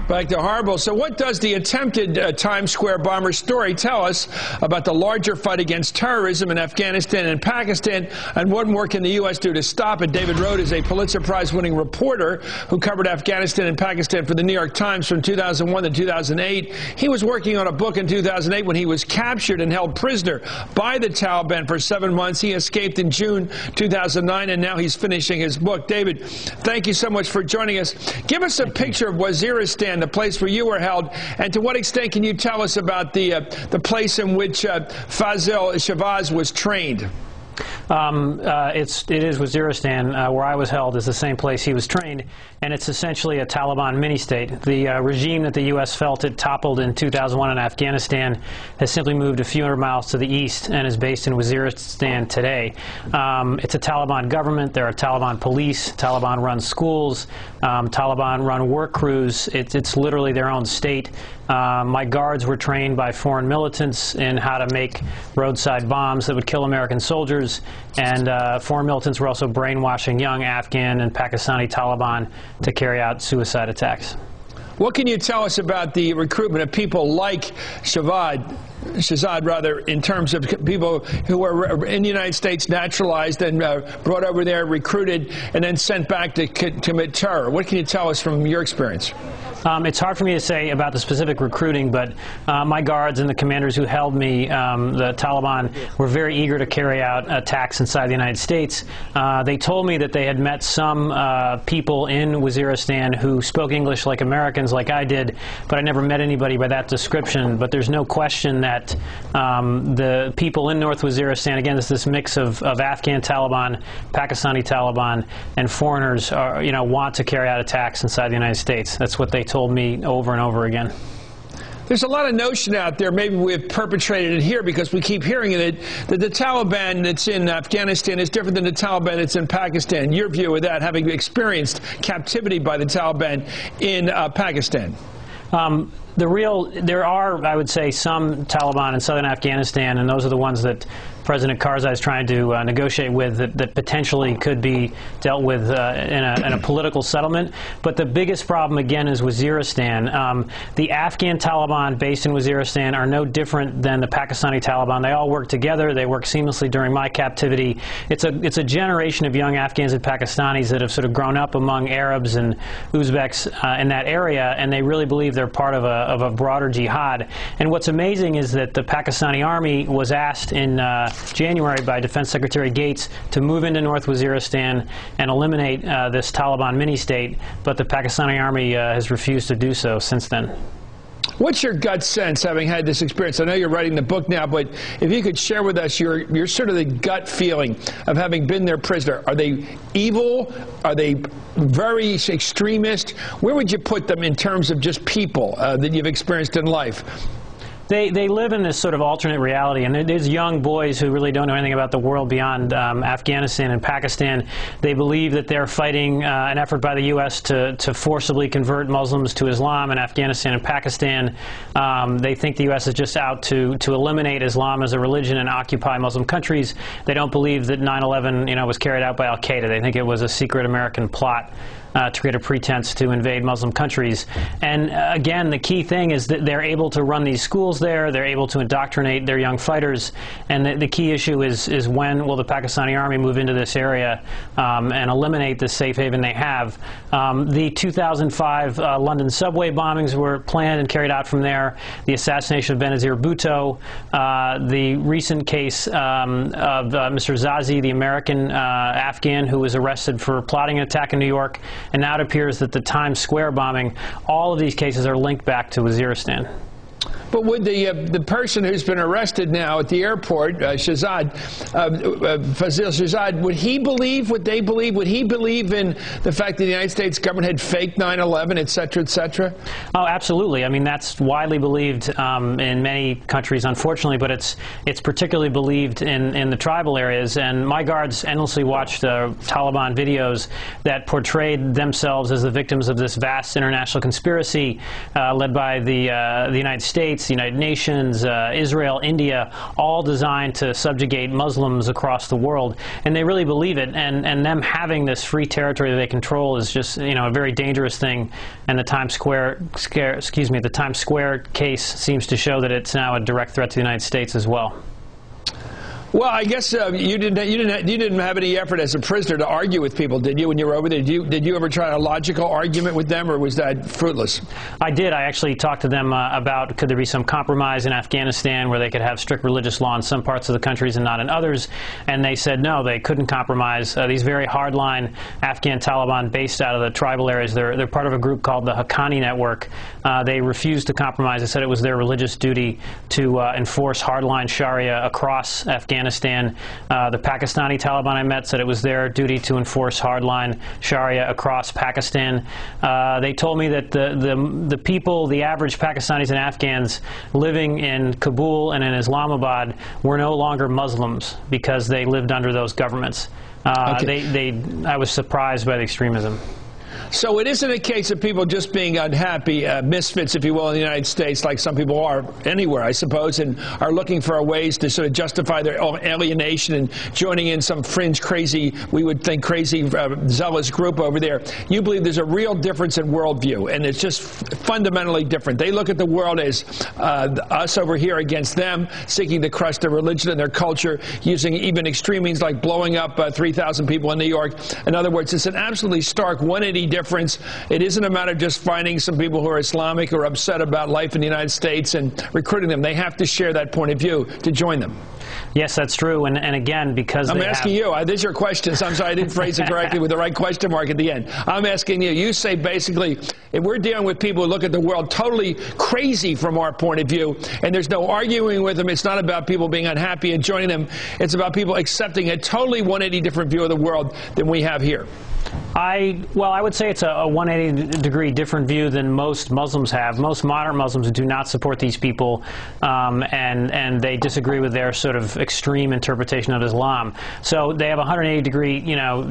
Back to horrible. So what does the attempted Times Square bomber story tell us about the larger fight against terrorism in Afghanistan and Pakistan, and what more can the U.S. do to stop it? David Rode is a Pulitzer Prize-winning reporter who covered Afghanistan and Pakistan for the New York Times from 2001 to 2008. He was working on a book in 2008 when he was captured and held prisoner by the Taliban for 7 months. He escaped in June 2009, and now he's finishing his book. David, thank you so much for joining us. Give us a picture of Waziristan, the place where you were held, and to what extent can you tell us about the place in which Fazil Shabazz was trained? It is Waziristan, where I was held, is the same place he was trained, and it's essentially a Taliban mini-state. The regime that the U.S. felt it toppled in 2001 in Afghanistan has simply moved a few hundred miles to the east and is based in Waziristan today. It's a Taliban government. There are Taliban police. Taliban run schools. Taliban run work crews. It's literally their own state. My guards were trained by foreign militants in how to make roadside bombs that would kill American soldiers, and foreign militants were also brainwashing young Afghan and Pakistani Taliban to carry out suicide attacks. What can you tell us about the recruitment of people like Shahzad, rather, in terms of people who were in the United States naturalized and brought over there, recruited, and then sent back to commit terror? What can you tell us from your experience? It's hard for me to say about the specific recruiting, but my guards and the commanders who held me, the Taliban, were very eager to carry out attacks inside the United States. They told me that they had met some people in Waziristan who spoke English like Americans, like I did, but I never met anybody by that description. But there's no question that the people in North Waziristan, again, it's this mix of Afghan Taliban, Pakistani Taliban, and foreigners, want to carry out attacks inside the United States. That's what they told me over and over again. There's a lot of notion out there, maybe we've perpetrated it here because we keep hearing it, that the Taliban that's in Afghanistan is different than the Taliban that's in Pakistan. Your view of that, having experienced captivity by the Taliban in Pakistan? There are, I would say, some Taliban in southern Afghanistan, and those are the ones that President Karzai is trying to negotiate with, that potentially could be dealt with in a political settlement. But the biggest problem, again, is Waziristan. The Afghan Taliban based in Waziristan are no different than the Pakistani Taliban. They all work together. They work seamlessly during my captivity. It's a generation of young Afghans and Pakistanis that have sort of grown up among Arabs and Uzbeks in that area, and they really believe they're part of a broader jihad. And what's amazing is that the Pakistani army was asked in January by Defense Secretary Gates to move into North Waziristan and eliminate this Taliban mini-state, but the Pakistani army has refused to do so since then. What's your gut sense, having had this experience? I know you're writing the book now, but if you could share with us your sort of the gut feeling of having been their prisoner. Are they evil? Are they very extremist? Where would you put them in terms of just people that you've experienced in life? They live in this sort of alternate reality, and there's young boys who really don't know anything about the world beyond Afghanistan and Pakistan. They believe that they're fighting an effort by the U.S. to forcibly convert Muslims to Islam in Afghanistan and Pakistan. They think the U.S. is just out to eliminate Islam as a religion and occupy Muslim countries. They don't believe that 9/11, was carried out by al-Qaeda. They think it was a secret American plot to create a pretense to invade Muslim countries. And again, the key thing is that they're able to run these schools there. They're able to indoctrinate their young fighters. And the key issue is when will the Pakistani army move into this area and eliminate the safe haven they have. The 2005 London subway bombings were planned and carried out from there. The assassination of Benazir Bhutto. The recent case of Mr. Zazi, the American Afghan who was arrested for plotting an attack in New York. And now it appears that the Times Square bombing, all of these cases are linked back to Waziristan. But would the person who's been arrested now at the airport, Shahzad, Fazil Shahzad, would he believe what they believe? Would he believe in the fact that the United States government had faked 9/11, et cetera, et cetera? Oh, absolutely. I mean, that's widely believed in many countries, unfortunately, but it's particularly believed in the tribal areas. And my guards endlessly watched Taliban videos that portrayed themselves as the victims of this vast international conspiracy led by the United States. States, the United Nations, Israel, India, all designed to subjugate Muslims across the world. And they really believe it. And them having this free territory that they control is just, a very dangerous thing. And the Times Square case seems to show that it's now a direct threat to the United States as well. Well, I guess you didn't have any effort as a prisoner to argue with people, did you, when you were over there? Did you ever try a logical argument with them, or was that fruitless? I did. I actually talked to them about could there be some compromise in Afghanistan where they could have strict religious law in some parts of the countries and not in others, and they said no, they couldn't compromise. These very hardline Afghan Taliban based out of the tribal areas, they're part of a group called the Haqqani Network. They refused to compromise. They said it was their religious duty to enforce hardline Sharia across Afghanistan. The Pakistani Taliban I met said it was their duty to enforce hardline Sharia across Pakistan. They told me that the people, the average Pakistanis and Afghans living in Kabul and in Islamabad were no longer Muslims because they lived under those governments. I was surprised by the extremism. So it isn't a case of people just being unhappy, misfits, if you will, in the United States, like some people are anywhere, I suppose, and are looking for ways to sort of justify their alienation and joining in some fringe, crazy, we would think crazy, zealous group over there. You believe there's a real difference in worldview, and it's just fundamentally different. They look at the world as us over here against them, seeking to crush their religion and their culture, using even extreme means like blowing up 3,000 people in New York. In other words, it's an absolutely stark 180 difference. It isn't a matter of just finding some people who are Islamic or upset about life in the United States and recruiting them. They have to share that point of view to join them. Yes, that's true. And again, because I'm asking you, these are your questions. I'm sorry I didn't phrase it correctly with the right question mark at the end. I'm asking you. You say basically, if we're dealing with people who look at the world totally crazy from our point of view, and there's no arguing with them, it's not about people being unhappy and joining them. It's about people accepting a totally 180 different view of the world than we have here. Well, I would say it's a 180-degree different view than most Muslims have. Most modern Muslims do not support these people, and they disagree with their sort of extreme interpretation of Islam. So they have a 180-degree,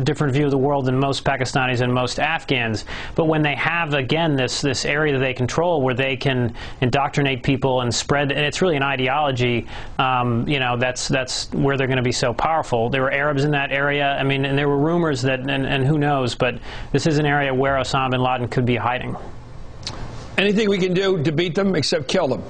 different view of the world than most Pakistanis and most Afghans. But when they have, again, this area that they control where they can indoctrinate people and spread, and it's really an ideology, that's where they're going to be so powerful. There were Arabs in that area. I mean, and there were rumors that, and who knows, but this is an area where Osama bin Laden could be hiding. Anything we can do to beat them except kill them?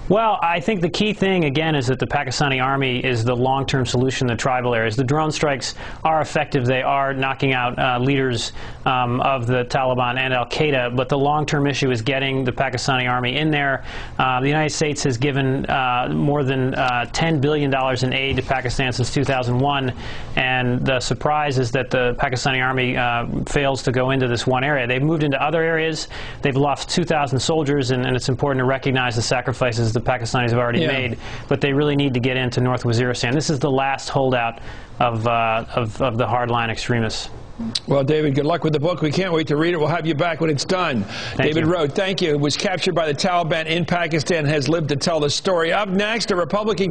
Well, I think the key thing, again, is that the Pakistani army is the long-term solution to tribal areas. The drone strikes are effective. They are knocking out leaders of the Taliban and al-Qaeda, but the long-term issue is getting the Pakistani army in there. The United States has given more than $10 billion in aid to Pakistan since 2001, and the surprise is that the Pakistani army fails to go into this one area. They've moved into other areas. They've lost 2,000 soldiers, and it's important to recognize the sacrifices the Pakistanis have already made, but they really need to get into North Waziristan. This is the last holdout of the hardline extremists. Well, David, good luck with the book. We can't wait to read it. We'll have you back when it's done. David Rohde, thank you. It was captured by the Taliban in Pakistan, has lived to tell the story. Up next, a Republican